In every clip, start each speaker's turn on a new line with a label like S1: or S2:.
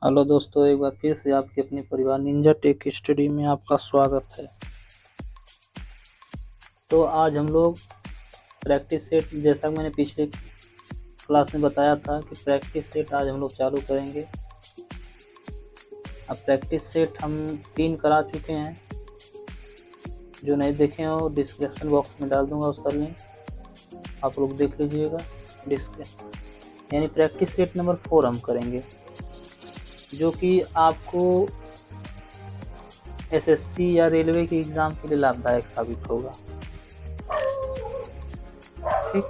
S1: Hello दोस्तों, एक बार फिर से आपके अपने परिवार निंजा टेक स्टडी में आपका स्वागत है। तो आज हम लोग प्रैक्टिस सेट, जैसा मैंने पिछले क्लास में बताया था कि प्रैक्टिस सेट आज हम लोग चालू करेंगे। अब प्रैक्टिस सेट हम 3 करा चुके हैं। जो नहीं देखे हो डिस्क्रिप्शन बॉक्स में डाल दूंगा उसका लिंक, आप लोग देख लीजिएगा। यानी प्रैक्टिस सेट नंबर 4 हम करेंगे, जो कि आपको एसएससी या रेलवे के एग्ज़ाम के लिए लाभदायक साबित होगा। ठीक,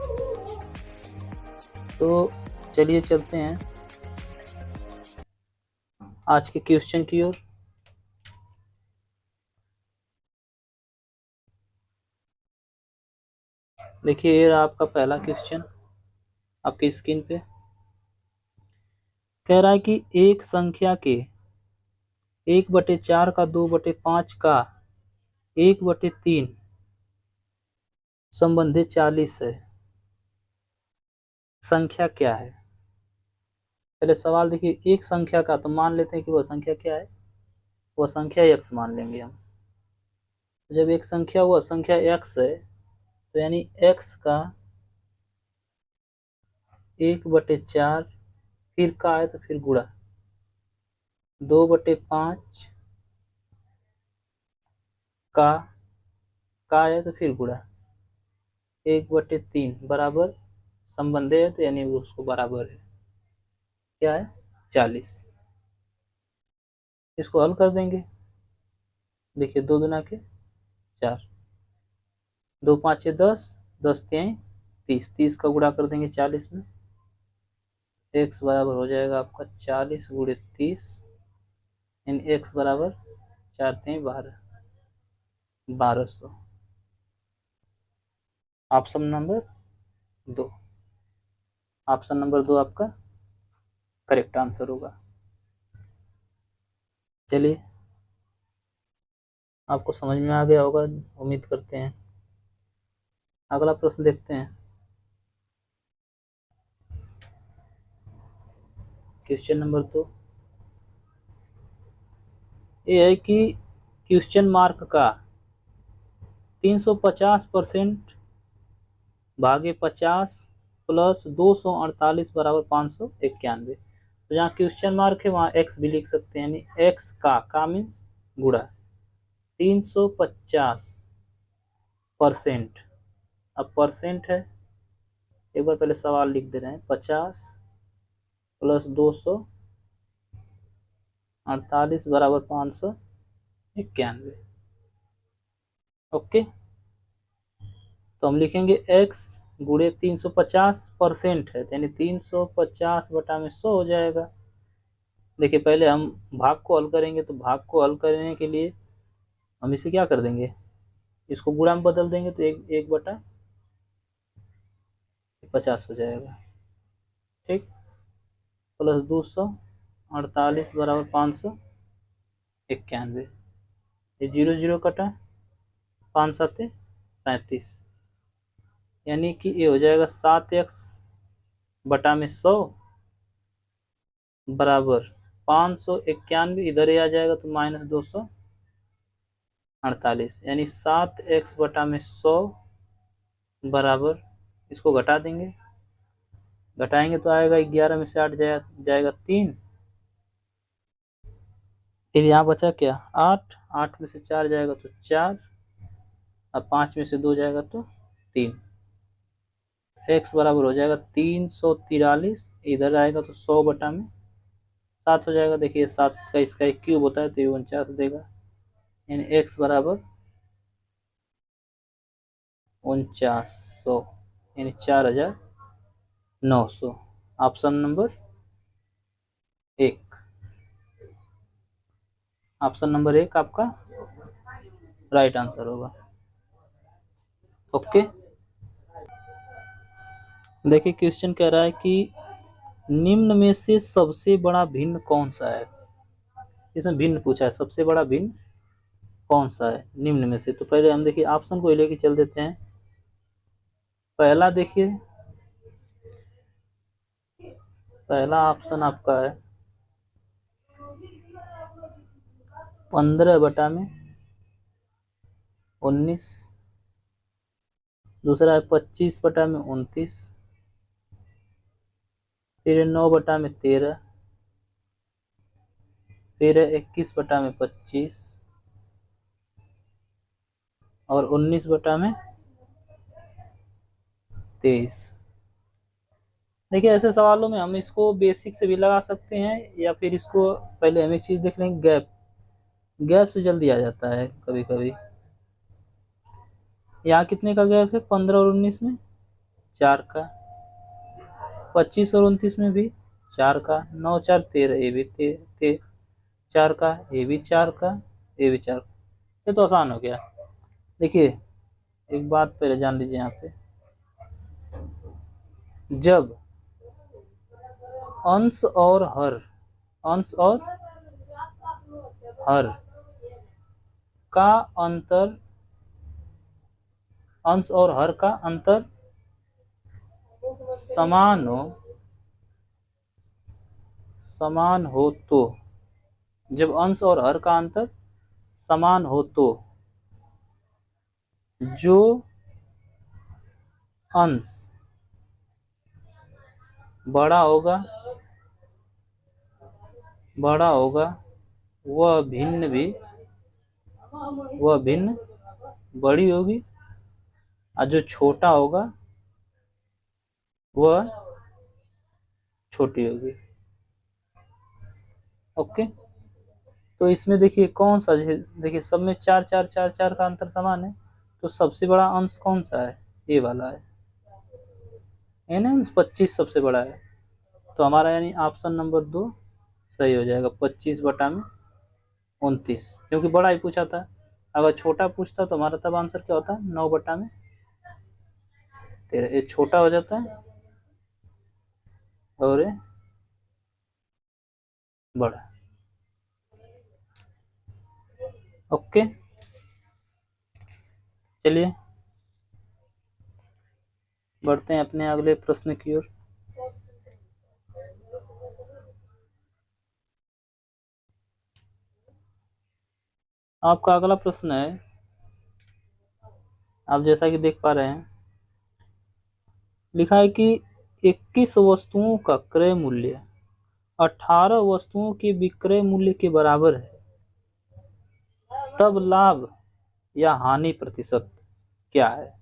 S1: तो चलिए चलते हैं आज के क्वेश्चन की ओर। देखिए, ये रहा आपका पहला क्वेश्चन आपकी स्क्रीन पे। कह रहा है कि एक संख्या के 1/4 का 2/5 का 1/3 संबंधित 40 है। संख्या क्या है? पहले सवाल देखिए, एक संख्या का, तो मान लेते हैं कि वह संख्या क्या है। वह संख्या x मान लेंगे हम। जब एक संख्या वह संख्या x है, तो यानी x का 1/4 फिर का है तो फिर गुणा 2/5 का है तो फिर गुणा 1/3 बराबर संबंध है, तो यानी वो उसको बराबर है क्या है 40। इसको हल कर देंगे। देखिए, 2 दूना के 4, 2 5 10, 10 3 30, 30 का गुणा कर देंगे 40 में। x बराबर हो जाएगा आपका 40 गुणे 30, यानी x बराबर 4 3 12, 1200। ऑप्शन नंबर 2, ऑप्शन नंबर 2 आपका करेक्ट आंसर होगा। चलिए, आपको समझ में आ गया होगा, उम्मीद करते हैं। अगला प्रश्न देखते हैं। क्वेश्चन नंबर 2 ये है कि क्वेश्चन मार्क का 350% भागे 50 प्लस 248 बराबर 591। तो जहाँ क्वेश्चन मार्क है वहाँ x भी लिख सकते हैं, यानी x का मीन्स गुणा 350%। अब परसेंट है, एक बार पहले सवाल लिख दे रहे हैं। 50 प्लस 248 बराबर 591। ओके, तो हम लिखेंगे x गुणे 350% है, यानी 350 बटा में 100 हो जाएगा। देखिए, पहले हम भाग को हल करेंगे, तो भाग को हल करने के लिए हम इसे क्या कर देंगे, इसको गुणा में बदल देंगे, तो 1/50 हो जाएगा। ठीक, प्लस 248 बराबर 591। ये 0 0 कटा, 5 7 35, यानी कि ये हो जाएगा 7x बटा में 100 बराबर 591। इधर ही आ जाएगा तो -248, यानी 7x बटा में 100 बराबर, इसको घटा देंगे, घटाएंगे तो आएगा 11 में से 8 जाएगा 3। फिर यहाँ बचा क्या 8, 8 में से 4 जाएगा तो 4, अब 5 में से 2 जाएगा तो 3। x बराबर हो जाएगा 343, इधर आएगा तो 100 बटा में 7 हो जाएगा। देखिए, 7 का इसका एक क्यूब होता है तो ये 49 देगा, यानी x बराबर 4900, यानी 4900। ऑप्शन नंबर 1, ऑप्शन नंबर 1 आपका राइट आंसर होगा। ओके, देखिए क्वेश्चन कह रहा है कि निम्न में से सबसे बड़ा भिन्न कौन सा है। इसमें भिन्न पूछा है, सबसे बड़ा भिन्न कौन सा है निम्न में से। तो पहले हम देखिए ऑप्शन को लेके चल देते हैं। पहला देखिए, पहला ऑप्शन आपका है 15/19, दूसरा है 25/29, फिर है 9/13, फिर है 21/25 और 19/23। देखिए ऐसे सवालों में हम इसको बेसिक से भी लगा सकते हैं, या फिर इसको पहले हम एक चीज देख लेंगे, गैप से जल्दी आ जाता है कभी कभी। यहाँ कितने का गैप है? 15 और 19 में 4 का, 25 और 29 में भी 4 का, 9 4 13, ये भी 4 का, ये भी 4 का, ये भी 4 का। ये तो आसान हो गया। देखिए एक बात पहले जान लीजिए, यहाँ पे जब अंश और हर का अंतर, अंश और हर का अंतर समान हो तो, जब अंश और हर का अंतर समान हो तो जो अंश बड़ा होगा वह भिन्न बड़ी होगी, और जो छोटा होगा वह छोटी होगी। ओके, तो इसमें देखिए कौन सा, देखिए सब में 4 4 4 4 का अंतर समान है, तो सबसे बड़ा अंश कौन सा है? ये वाला है, ना 25 सबसे बड़ा है, तो हमारा यानी ऑप्शन नंबर 2 सही हो जाएगा, 25/29, क्योंकि बड़ा ही पूछा था। अगर छोटा पूछता तो हमारा तब आंसर क्या होता? 9/13, ये छोटा हो जाता है और ये बड़ा। ओके, चलिए बढ़ते हैं अपने अगले प्रश्न की ओर। आपका अगला प्रश्न है, आप जैसा कि देख पा रहे हैं, लिखा है कि 21 वस्तुओं का क्रय मूल्य 18 वस्तुओं के विक्रय मूल्य के बराबर है, तब लाभ या हानि प्रतिशत क्या है?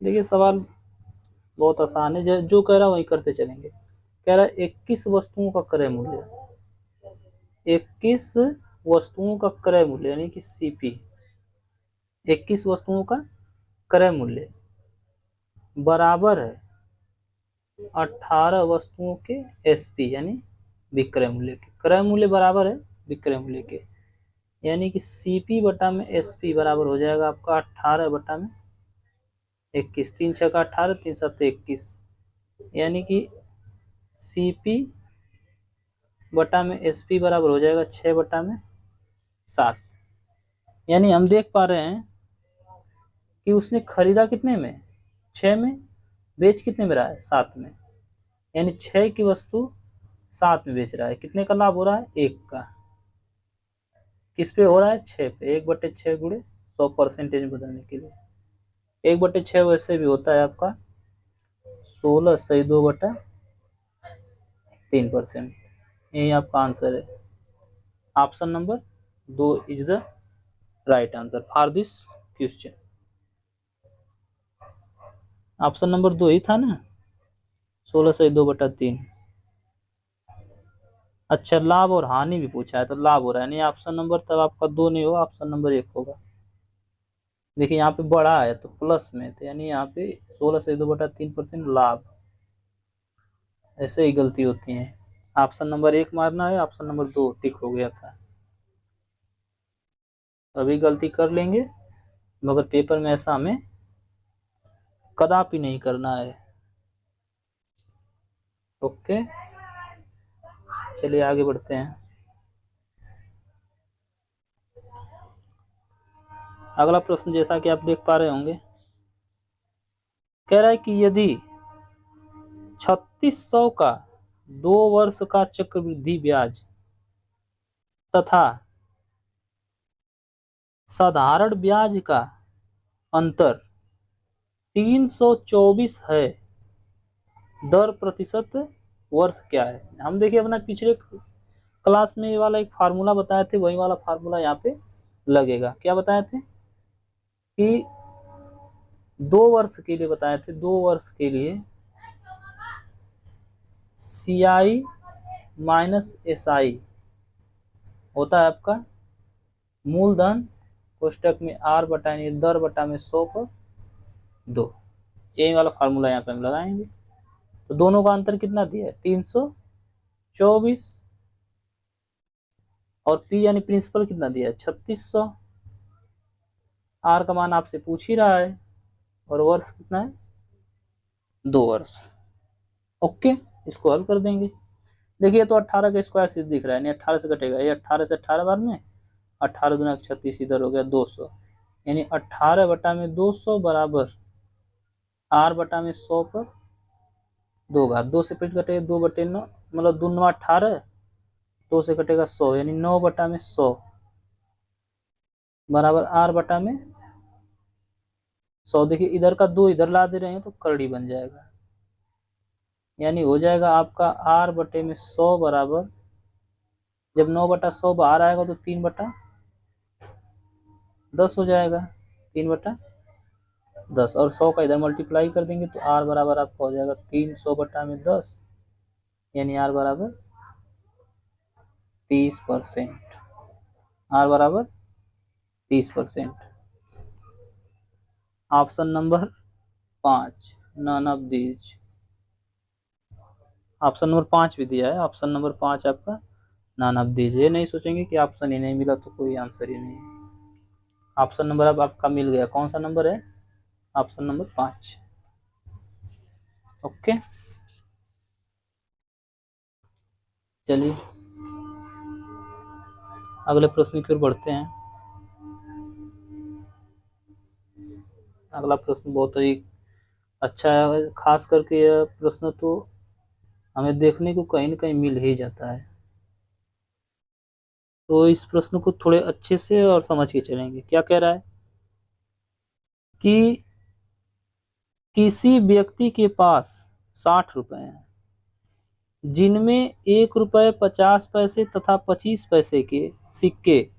S1: देखिए सवाल बहुत आसान है, जो कह रहा है वही करते चलेंगे। कह रहा है 21 वस्तुओं का क्रय मूल्य, 21 वस्तुओं का क्रय मूल्य यानी कि सीपी, 21 वस्तुओं का क्रय मूल्य बराबर है 18 वस्तुओं के एसपी यानी विक्रय मूल्य के। क्रय मूल्य बराबर है विक्रय मूल्य के, यानी कि सीपी बटा में एसपी बराबर हो जाएगा आपका 18 बटा में 21, 3 6 का 18, 3 7 21, यानी कि सीपी बटा में एसपी बराबर हो जाएगा 6 बटा में 7। यानी हम देख पा रहे हैं कि उसने खरीदा कितने में? 6 में, बेच कितने में रहा है? 7 में, यानी 6 की वस्तु 7 में बेच रहा है। कितने का लाभ हो रहा है? 1 का। किस पे हो रहा है? 6 पे। 1/6 गुणे 100% बदलने के लिए 1/6 वैसे भी होता है आपका 16 सही 2/3%। यही आपका आंसर है। Option number 2 is the right answer for this question. Option number 2 ही था ना, 16 सही 2/3। अच्छा, लाभ और हानि भी पूछा है, तो लाभ हो रहा है, नहीं ऑप्शन नंबर तब आपका 2 नहीं होगा, ऑप्शन नंबर 1 होगा। देखिए यहाँ पे बड़ा है तो प्लस में, तो यानी यहाँ पे 16 से 2/3% लाभ। ऐसे ही गलती होती है। ऑप्शन नंबर 1 मारना है, ऑप्शन नंबर 2 टिक हो गया था। अभी गलती कर लेंगे, मगर पेपर में ऐसा हमें कदापि नहीं करना है। ओके, चलिए आगे बढ़ते हैं। अगला प्रश्न जैसा कि आप देख पा रहे होंगे, कह रहा है कि यदि 3600 का 2 वर्ष का चक्रवृद्धि ब्याज तथा साधारण ब्याज का अंतर 324 है, दर प्रतिशत वर्ष क्या है। हम देखिए अपना पिछले क्लास में ये वाला एक फार्मूला बताए थे, वही वाला फार्मूला यहाँ पे लगेगा। क्या बताए थे कि 2 वर्ष के लिए बताए थे, 2 वर्ष के लिए CI माइनस SI होता है आपका मूलधन कोष्टक में R बटा दर बटा में 100 पर 2। यही वाला फार्मूला यहाँ पे हम लगाएंगे। तो दोनों का अंतर कितना दिया है 324, और P यानी प्रिंसिपल कितना दिया है 3600। R का मान आपसे पूछ ही रहा है, और वर्ष कितना है 2 वर्ष। ओके, इसको हल कर देंगे। देखिए तो 18 का स्क्वायर सीध दिख रहा है, यानी 18 से कटेगा, ये 18 से 18 बार में 18 दूना 36, इधर हो गया 200, यानी 18 बटा में 200 बराबर R बटा में 100 पर 2 घात। 2 से पेट कटेगा 2 बटे 9, मतलब 2 9 18, 2 से कटेगा 100, यानी 9 बटा में 100 बराबर R बटा में 100। देखिए इधर का 2 इधर ला दे रहे हैं तो करड़ी बन जाएगा, यानी हो जाएगा आपका R बटे में 100 बराबर, जब 9 बटा 100 बाहर आएगा तो 3 बटा 10 हो जाएगा, 3 बटा 10, और 100 का इधर मल्टीप्लाई कर देंगे तो R बराबर आपका हो जाएगा 300 बटा में 10, यानी R बराबर 30%। R बराबर 30%। Option number 5 none of these. Option number 5 भी दिया है, ऑप्शन नंबर 5 आपका नन ऑफ दीज। ये नहीं सोचेंगे कि ऑप्शन ही नहीं मिला तो कोई आंसर ही नहीं है। ऑप्शन नंबर अब आपका मिल गया, कौन सा नंबर है ऑप्शन नंबर 5। ओके, चलिए अगले प्रश्न की ओर बढ़ते हैं। अगला प्रश्न बहुत ही अच्छा है, खास करके यह प्रश्न तो हमें देखने को कहीं न कहीं मिल ही जाता है, तो इस प्रश्न को थोड़े अच्छे से और समझ के चलेंगे। क्या कह रहा है कि किसी व्यक्ति के पास 60 रुपए हैं, जिनमें 1 रुपये 50 पैसे तथा 25 पैसे के सिक्के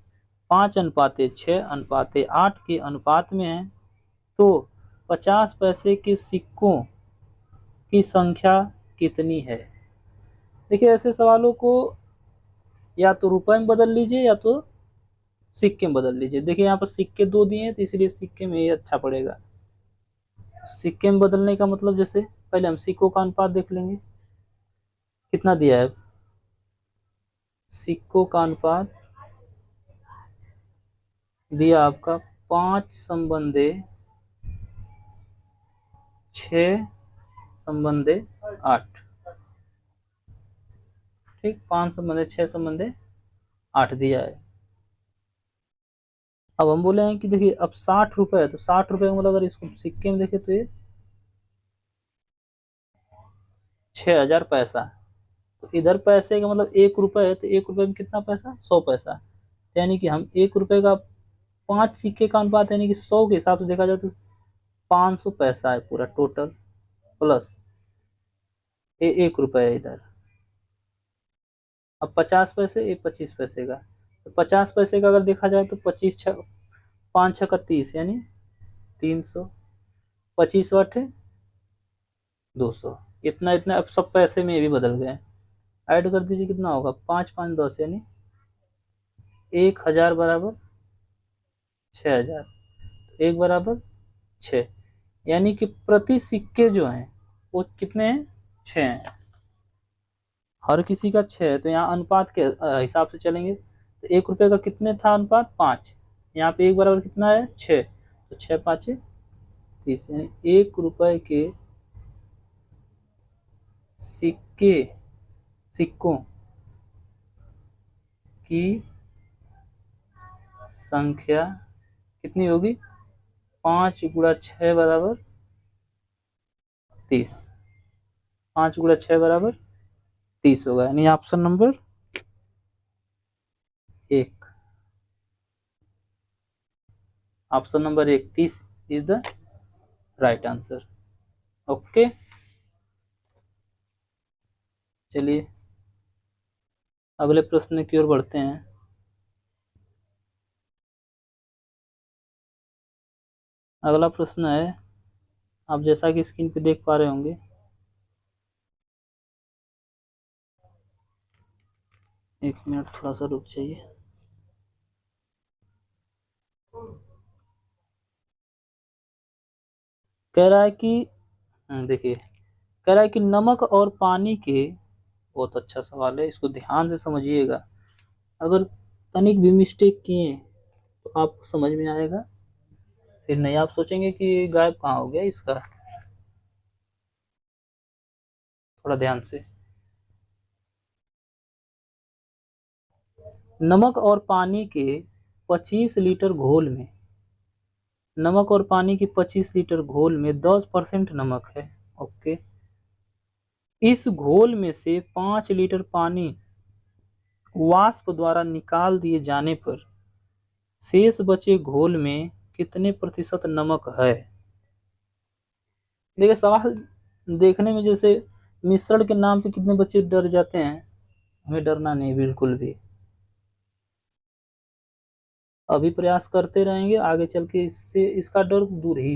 S1: 5:6:8 के अनुपात में हैं, तो 50 पैसे के सिक्कों की संख्या कितनी है। देखिए ऐसे सवालों को या तो रुपए में बदल लीजिए या तो सिक्के में बदल लीजिए। देखिए यहाँ पर सिक्के 2 दिए हैं तो इसलिए सिक्के में ही अच्छा पड़ेगा। सिक्के में बदलने का मतलब, जैसे पहले हम सिक्कों का अनुपात देख लेंगे कितना दिया है। सिक्कों का अनुपात दिया आपका 5/6/8। ठीक, 5/6/8 दिया है। अब हम बोले हैं कि देखिए अब 60 रुपए है, तो 60 रुपए का मतलब अगर इसको सिक्के में देखे तो ये 6000 पैसा। तो इधर पैसे का मतलब 1 रुपए है, तो 1 रुपए में कितना पैसा 100 पैसा, यानी कि हम 1 रुपए का 5 सिक्के का अनुपात, यानी कि 100 के हिसाब से देखा जाए तो 500 पैसा है पूरा टोटल, प्लस ये 1 रुपए है इधर। अब 50 पैसे, ये 25 पैसे का, तो 50 पैसे का अगर देखा जाए तो 5 6 का 30, यानी 300, 25 8 200, इतना इतना। अब सब पैसे में ये भी बदल गए, ऐड कर दीजिए कितना होगा 5 5 10, यानी 1000 बराबर 6000, 1 बराबर 6, यानी कि प्रति सिक्के जो हैं वो कितने हैं 6 हैं, हर किसी का 6 है। तो यहाँ अनुपात के हिसाब से चलेंगे तो 1 रुपए का कितने था अनुपात 5, यहाँ पे 1 बराबर कितना है 6, तो 6 5 30, यानी 1 रुपए के सिक्कों की संख्या कितनी होगी 5 गुणा 6 बराबर 30, 5 गुणा 6 बराबर 30 होगा, यानी option number 1। Option number 31 is the right answer. Okay, चलिए अगले प्रश्न की ओर बढ़ते हैं। अगला प्रश्न है, आप जैसा कि स्क्रीन पे देख पा रहे होंगे, एक मिनट थोड़ा सा रुक जाइए। कह रहा है कि देखिए, कह रहा है कि नमक और पानी के, बहुत अच्छा सवाल है, इसको ध्यान से समझिएगा। अगर तनिक भी मिस्टेक किए तो आपको समझ में आएगा, फिर नहीं आप सोचेंगे कि गायब कहाँ हो गया इसका। थोड़ा ध्यान से, नमक और पानी के 25 लीटर घोल में, नमक और पानी की 25 लीटर घोल में 10% नमक है। ओके, इस घोल में से 5 लीटर पानी वाष्प द्वारा निकाल दिए जाने पर शेष बचे घोल में कितने प्रतिशत नमक है। देखिए सवाल देखने में जैसे मिश्रण के नाम पे कितने बच्चे डर जाते हैं, हमें डरना नहीं बिल्कुल भी। अभी प्रयास करते रहेंगे, आगे चल के इससे इसका डर दूर ही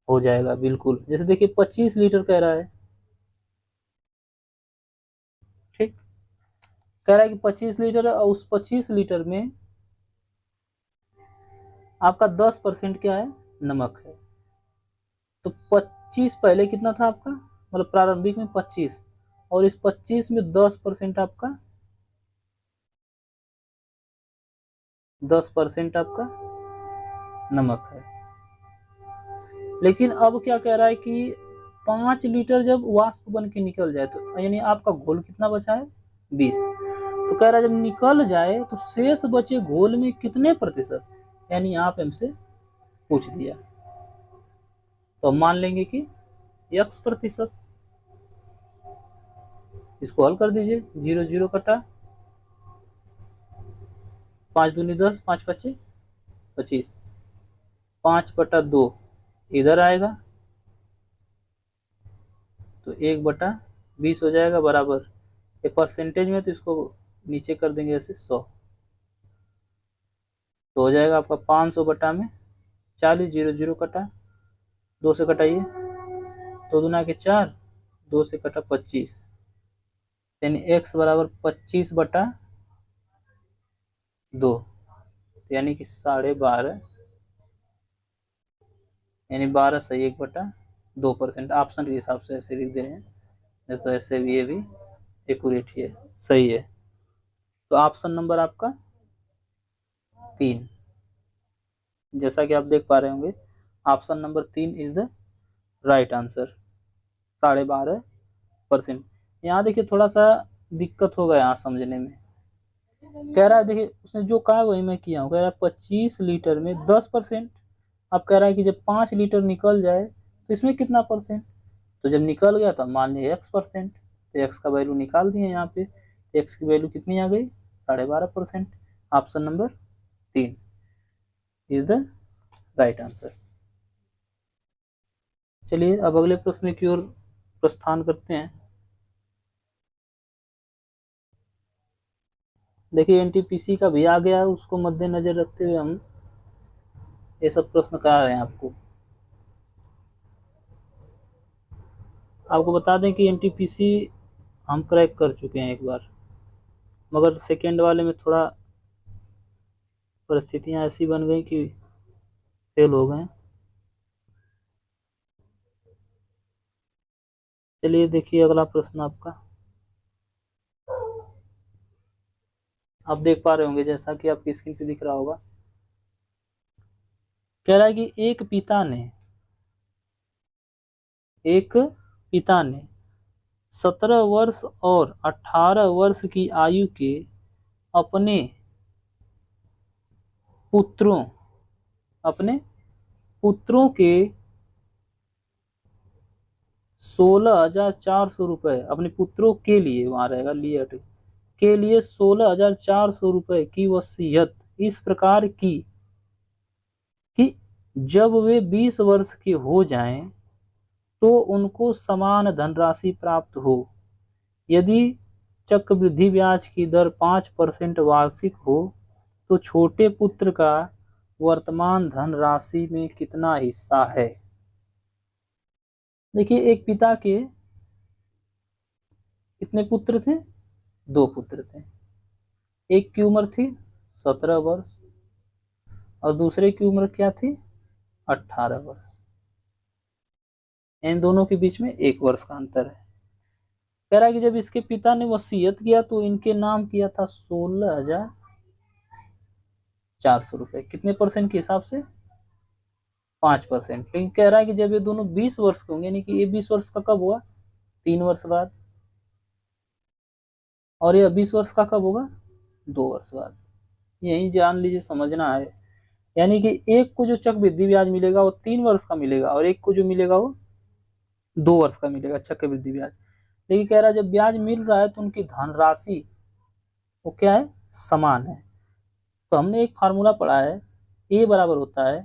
S1: हो जाएगा बिल्कुल। जैसे देखिए 25 लीटर कह रहा है, ठीक, कह रहा है कि 25 लीटर, और उस 25 लीटर में आपका 10% क्या है, नमक है। तो 25 पहले कितना था आपका, मतलब प्रारंभिक में 25, और इस 25 में 10% आपका, 10% आपका नमक है। लेकिन अब क्या कह रहा है कि 5 लीटर जब वाष्प बन के निकल जाए, तो यानी आपका घोल कितना बचा है, 20। तो कह रहा है जब निकल जाए तो शेष बचे घोल में कितने प्रतिशत, यानी आप हमसे पूछ दिया, तो हम मान लेंगे कि x%। इसको हल कर दीजिए, 0 0 कटा, 5 दूनी 10, 5 पच्चे 25, 5/2 इधर आएगा तो 1/20 हो जाएगा, बराबर ये परसेंटेज में, तो इसको नीचे कर देंगे ऐसे 100, तो हो जाएगा आपका 500/40। 0 0 कटा, 2 से कटाइए, 2 दूना के 4, 2 से कटा 25, यानी x बराबर 25/2, यानी कि 12.5, यानी 12 सही 1/2%। ऑप्शन के हिसाब से ऐसे लिख दे रहे हैं, तो ऐसे भी ये भी एक्यूरेट ही है, सही है। तो ऑप्शन नंबर आपका 3, जैसा कि आप देख पा रहे होंगे, option number 3 is the right answer, 12.5%। यहाँ देखिए थोड़ा सा दिक्कत होगा यहाँ समझने में। कह रहा है देखिए उसने जो कहा वही मैं किया हूँ, कह रहा है 25 लीटर में 10%। अब कह रहा है कि जब 5 लीटर निकल जाए तो इसमें कितना परसेंट, तो जब निकल गया तो मान लिया x%, तो x का वैल्यू निकाल दिए यहाँ पे, x की वैल्यू कितनी आ गई, 12.5%। Option number 3 is the right answer. चलिए अब अगले प्रश्न की ओर प्रस्थान करते हैं। देखिए एनटीपीसी का भी आ गया, उसको मद्देनजर रखते हुए हम ये सब प्रश्न करा रहे हैं आपको। आपको बता दें कि एनटीपीसी हम क्रैक कर चुके हैं एक बार, मगर सेकेंड वाले में थोड़ा परिस्थितियां ऐसी बन गई कि फेल हो गए। चलिए देखिए अगला प्रश्न आपका, आप देख पा रहे होंगे जैसा कि आपकी स्क्रीन पे दिख रहा होगा। कह रहा है कि एक पिता ने 17 वर्ष और 18 वर्ष की आयु के अपने पुत्रों अपने पुत्रों के 16,400 रुपए, अपने पुत्रों के लिए, वहां रहेगा लिए के लिए 16,400 रुपए की वसीयत इस प्रकार की कि जब वे 20 वर्ष के हो जाएं तो उनको समान धनराशि प्राप्त हो। यदि चक्रवृद्धि ब्याज की दर 5% वार्षिक हो तो छोटे पुत्र का वर्तमान धनराशि में कितना हिस्सा है। देखिए, एक पिता के कितने पुत्र थे? 2 पुत्र थे। एक की उम्र थी 17 वर्ष और दूसरे की उम्र क्या थी? 18 वर्ष। इन दोनों के बीच में 1 वर्ष का अंतर है। कह रहा है कि जब इसके पिता ने वसीयत किया तो इनके नाम किया था 16,400 रुपए। कितने परसेंट के हिसाब से? 5%। लेकिन कह रहा है कि जब ये दोनों 20 वर्ष के होंगे, यानी कि ये 20 वर्ष का कब हुआ? 3 वर्ष बाद। और ये 20 वर्ष का कब होगा? 2 वर्ष बाद। यही जान लीजिए, समझना है। यानी कि एक को जो चक्रवृद्धि ब्याज मिलेगा वो 3 वर्ष का मिलेगा और एक को जो मिलेगा वो 2 वर्ष का मिलेगा चक्रवृद्धि ब्याज। लेकिन कह रहा है जब ब्याज मिल रहा है तो उनकी धनराशि वो क्या है? समान है। तो हमने एक फार्मूला पढ़ा है, ए बराबर होता है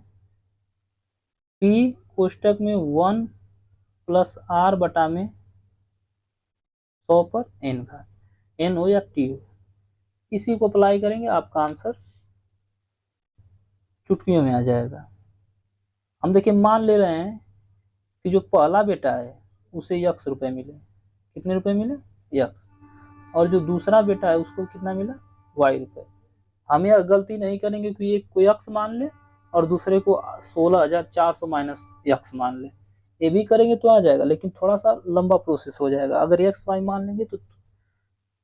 S1: पी कोष्टक में 1 प्लस आर बटा में 100 पर एन का, एन हो या टी हो। इसी को अप्लाई करेंगे, आपका आंसर चुटकियों में आ जाएगा। हम देखिए मान ले रहे हैं कि जो पहला बेटा है उसे यक्स रुपए मिले। कितने रुपए मिले? यक्स। और जो दूसरा बेटा है उसको कितना मिला? वाई रुपए। हम यह गलती नहीं करेंगे कि एक को यक्स मान ले और दूसरे को 16,400 माइनस यक्स मान ले। ये भी करेंगे तो आ जाएगा, लेकिन थोड़ा सा लंबा प्रोसेस हो जाएगा। अगर एक्स वाई मान लेंगे तो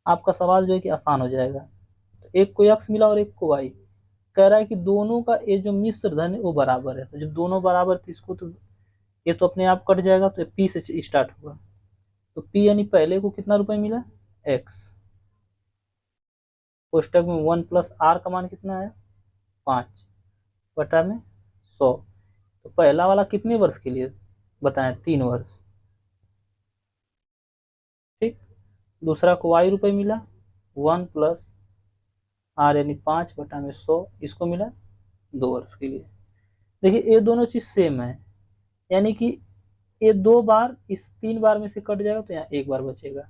S1: आपका सवाल जो है कि आसान हो जाएगा। तो एक को यक्स मिला और एक को वाई। कह रहा है कि दोनों का ये जो मिश्र धन है वो बराबर है। तो जब दोनों बराबर थे इसको तो ये तो अपने आप कट जाएगा, तो पी से स्टार्ट होगा। तो पी यानी पहले को कितना रुपए मिला? एक्स। कोष्टक में 1 प्लस आर का मान कितना है? 5 बटा में 100। तो पहला वाला कितने वर्ष के लिए बताएं? 3 वर्ष। ठीक। दूसरा को वाई रुपए मिला, 1 प्लस आर यानी 5 बटा में 100, इसको मिला 2 वर्ष के लिए। देखिए ये दोनों चीज सेम है, यानी कि ये 2 बार इस 3 बार में से कट जाएगा तो यहाँ 1 बार बचेगा।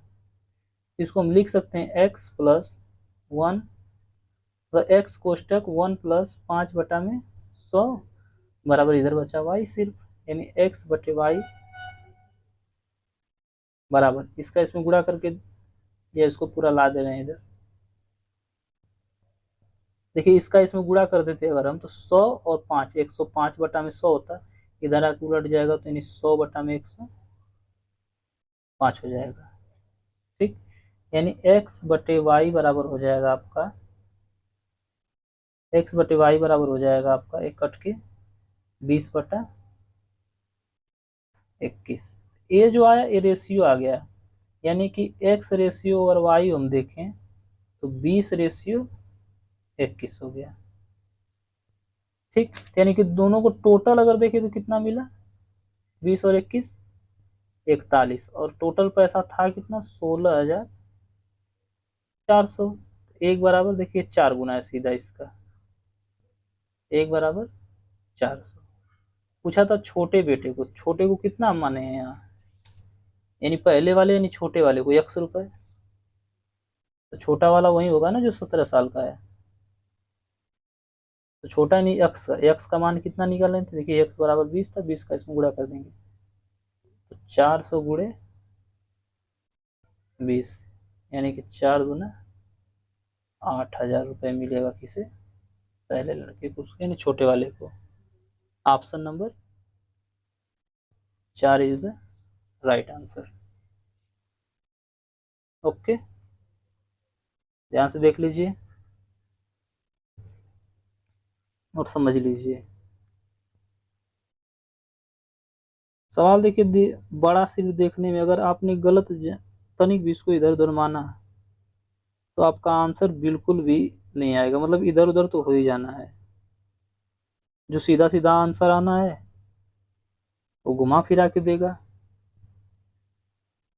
S1: इसको हम लिख सकते हैं एक्स प्लस 1, तो एक्स कोष्टक 1 प्लस 5 बटा में 100 बराबर इधर बचा वाई सिर्फ, यानी एक्स बटे वाई बराबर इसका इसमें गुणा करके ये इसको पूरा ला दे रहे हैं इधर। देखिए इसका इसमें गुणा कर देते अगर हम तो 100 और 5, 105 बटा में 100 होता, इधर आके उलट जाएगा तो यानी 100 बटा में 105 हो जाएगा। ठीक, यानी x बटे वाई बराबर हो जाएगा आपका, x बटे वाई बराबर हो जाएगा आपका एक कट के 20 बटा 21। ये जो आया ये रेशियो आ गया, यानी कि x रेशियो और y हम देखें तो 20 रेशियो 21 हो गया। ठीक, यानी कि दोनों को टोटल अगर देखें तो कितना मिला? 20 और 21 41, और टोटल पैसा था कितना? 16,400। एक बराबर देखिए 4 गुना है सीधा इसका, एक बराबर 400। पूछा था छोटे बेटे को, छोटे को कितना माने हैं यहाँ? यानी पहले वाले यानी छोटे वाले को 100 रुपए, तो छोटा वाला वही होगा ना जो 17 साल का है। तो छोटा नहीं एक्स का मान कितना निकाल रहे थे? देखिए एक्स बराबर 20 था, 20 का इसमें गुणा कर देंगे तो 400 गुणे 20, यानी कि 4 गुना 8,000 रुपये मिलेगा किसे? पहले लड़के को, उसके यानी छोटे वाले को। Option number 4 is the right answer. Okay, ध्यान से देख लीजिए और समझ लीजिए। सवाल देखिए बड़ा सिर्फ देखने में, अगर आपने गलत तनिक भी इसको इधर उधर माना तो आपका आंसर बिल्कुल भी नहीं आएगा, मतलब इधर उधर तो हो ही जाना है। जो सीधा सीधा आंसर आना है वो घुमा फिरा के देगा।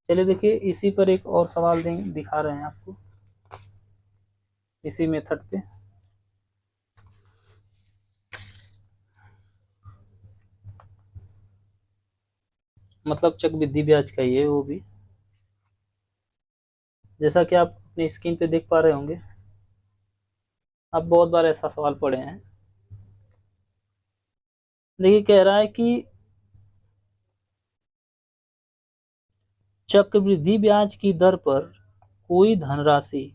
S1: चलिए देखिए इसी पर एक और सवाल दिखा रहे हैं आपको, इसी मेथड पे। मतलब चक्रवृद्धि ब्याज का ही है वो भी, जैसा कि आप अपनी स्क्रीन पे देख पा रहे होंगे। आप बहुत बार ऐसा सवाल पढ़े हैं। देखिए कह रहा है कि चक्रवृद्धि ब्याज की दर पर कोई धनराशि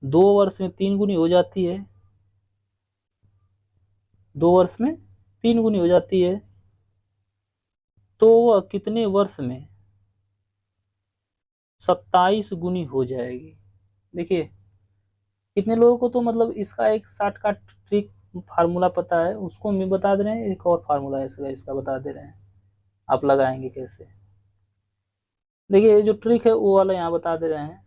S1: 2 वर्ष में 3 गुनी हो जाती है, 2 वर्ष में 3 गुनी हो जाती है, तो वह कितने वर्ष में 27 गुनी हो जाएगी। देखिए कितने लोगों को तो मतलब इसका एक शॉर्टकट ट्रिक फार्मूला पता है, उसको हम बता दे रहे हैं। एक और फार्मूला है इसका बता दे रहे हैं, आप लगाएंगे कैसे। देखिए ये जो ट्रिक है वो वाला यहाँ बता दे रहे हैं।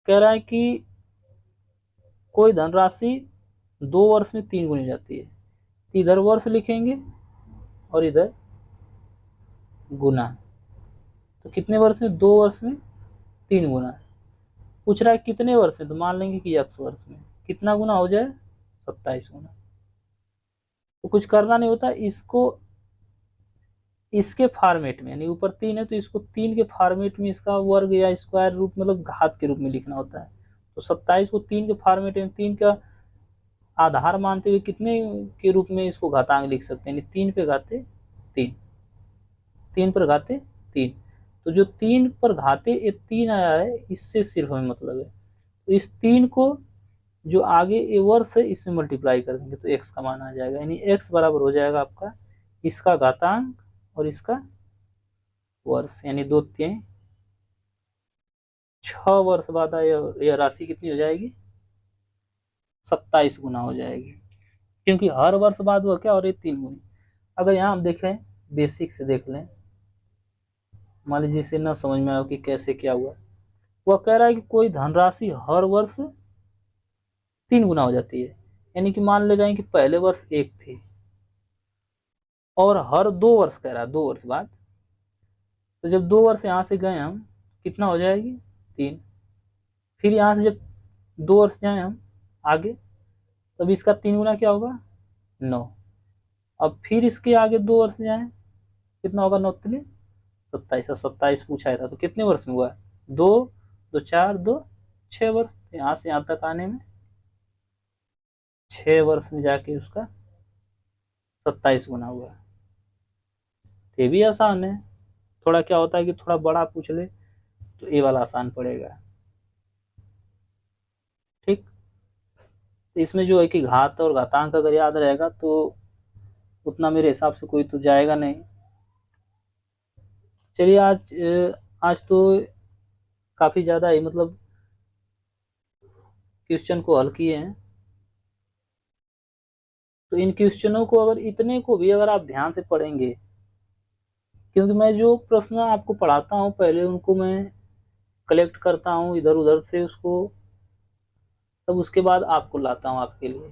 S1: कह रहा है कि कोई धनराशि 2 वर्ष में 3 गुनी हो जाती है, तो इधर वर्ष लिखेंगे और इधर गुना, तो कितने वर्ष में, 2 वर्ष में 3 गुना। पूछ रहा है कितने वर्ष में, तो मान लेंगे कि x वर्ष में कितना गुना हो जाए, 27 गुना। तो कुछ करना नहीं होता, इसको इसके फॉर्मेट में, यानी ऊपर 3 है तो इसको 3 के फॉर्मेट में इसका वर्ग या स्क्वायर रूट मतलब घात के रूप में लिखना होता है। तो 27 को 3 के फॉर्मेट में 3 का आधार मानते हुए कितने के रूप में इसको घातांक लिख सकते हैं, 3 पे घाते 3, 3 पर घाते 3। तो जो 3 पर घाते ये 3 आया है, इससे सिर्फ हमें मतलब है। तो इस 3 को जो आगे ये वर्ष है इसमें मल्टीप्लाई कर देंगे तो x का मान आ जाएगा, यानी x बराबर हो जाएगा आपका इसका घातांक और इसका वर्ष, यानी 2 × 6 वर्ष बाद यह राशि कितनी हो जाएगी, 27 गुना हो जाएगी, क्योंकि हर वर्ष बाद वह क्या हो रही है, 3 गुनी। अगर यहाँ हम देखें, बेसिक से देख लें, मान लीजिए जिसे न समझ में आया कि कैसे क्या हुआ। वह कह रहा है कि कोई धनराशि हर वर्ष 3 गुना हो जाती है, यानी कि मान ले जाए कि पहले वर्ष 1 थी और हर 2 वर्ष कह रहा है, 2 वर्ष बाद, तो जब 2 वर्ष यहाँ से गए हम कितना हो जाएगी, 3। फिर यहाँ से जब 2 वर्ष जाए हम आगे, तब इसका 3 गुना क्या होगा, 9। अब फिर इसके आगे 2 वर्ष जाए कितना होगा, 9 × 27, 27 पूछा था, तो कितने वर्ष में हुआ, 2 2 4 2 6 वर्ष। यहाँ से यहाँ तक आने में 6 वर्ष में जाके उसका 27 गुना हुआ। ये भी आसान है। थोड़ा क्या होता है कि थोड़ा बड़ा पूछ ले तो ये वाला आसान पड़ेगा। ठीक, तो इसमें जो है कि घात और घातांक अगर याद रहेगा तो उतना मेरे हिसाब से कोई तो जाएगा नहीं। चलिए आज तो काफ़ी ज़्यादा ही मतलब क्वेश्चन को हल किए हैं। तो इन क्वेश्चनों को अगर इतने को भी अगर आप ध्यान से पढ़ेंगे, क्योंकि मैं जो प्रश्न आपको पढ़ाता हूँ पहले उनको मैं कलेक्ट करता हूँ इधर उधर से उसको, तब उसके बाद आपको लाता हूँ आपके लिए।